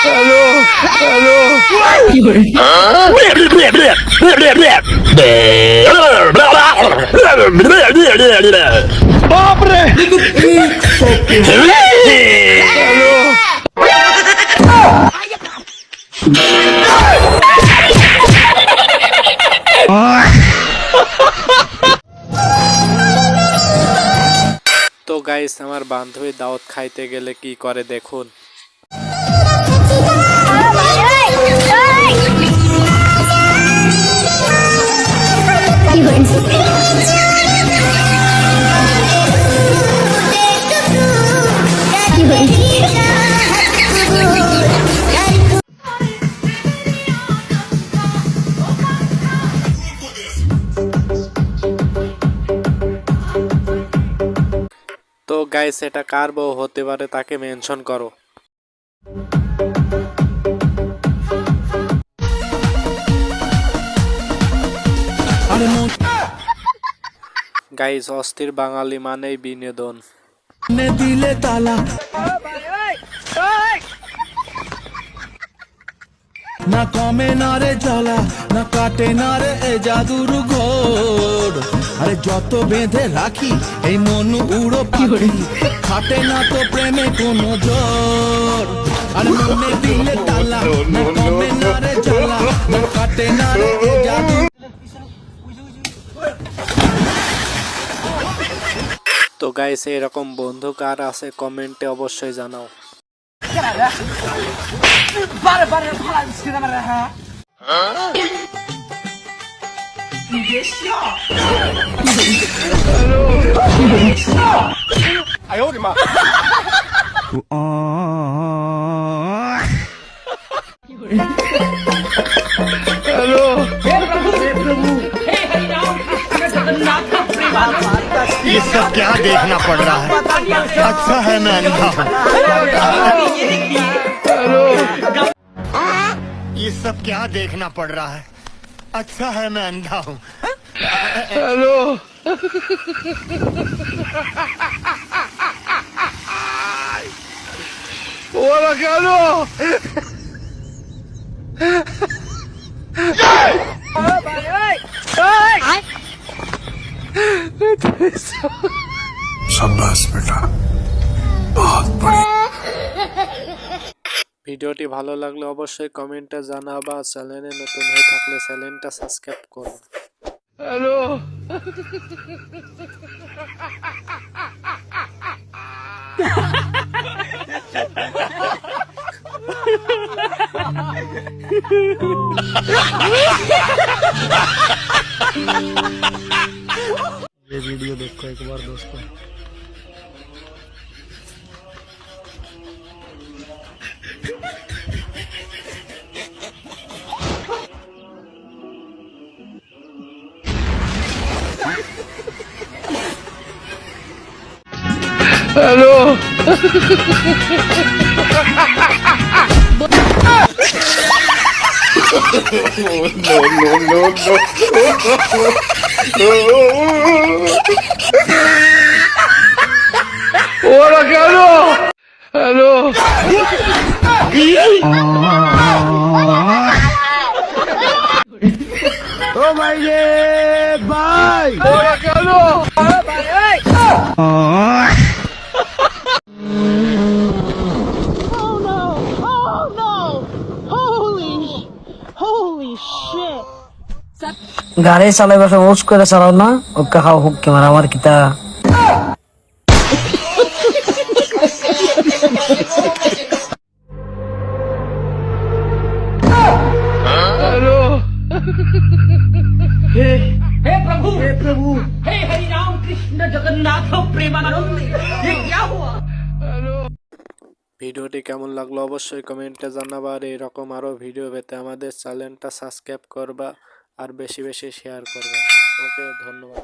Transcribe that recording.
Hello hello কি করে বাপ রে হ্যালো তো গাইস আমার বান্ধবী দাওয়াত খাইতে গেলে কি করে দেখুন। তো গাইস এটা কার বউ হতে পারে তাকে মেনশন করো। গাইস অস্থির বাঙালি মানেই বিনোদন। দিলে তালা না কমে না রে জ্বালা না কাটে না রে এ জাদুর ঘোর আরে যত বেঁধে রাখি এই মন উড়ো পাখি খাটে না তো প্রেমে কোনো জোর আরে মনে দিলে তালা না কমে না রে জ্বালা না কাটে না রে এ জাদু। তো গাইস এরকম বন্ধু কার আছে কমেন্টে অবশ্যই জানাও। হ্যালো ये सब क्या देखना पड़ रहा है? अच्छा है मैं अंधा हूँ। ये सब क्या देखना पड़ रहा है? अच्छा है मैं अंधा हूँ। হ্যালো ওরা কেন शाबाश बेटा बहुत बड़ी। ভিডিওটি ভালো লাগলে অবশ্যই কমেন্টে জানাবা, চ্যানেলে নতুন হয়ে থাকলে চ্যানেলটা সাবস্ক্রাইব করো। হ্যালো ये वीडियो देखो एक बार दोस्तों। হ্যালো ওরা কেন হ্যালো ও ভাই রে ভাই ওরা কেন গাড়ি চালাই বসে উস করে চালাও না ওকে খাও হুক কে মারা আমার কিতা হ্যালো हे प्रभु हे हरि राम कृष्ण जगन्नाथ प्रेमानंद ये क्या हुआ। ভিডিওটি কেমন লাগলো অবশ্যই কমেন্টে জানাবা, আর এরকম আরো ভিডিও পেতে আমাদের চ্যানেলটা সাবস্ক্রাইব করবা আর বেশি বেশি শেয়ার করবা। ওকে ধন্যবাদ।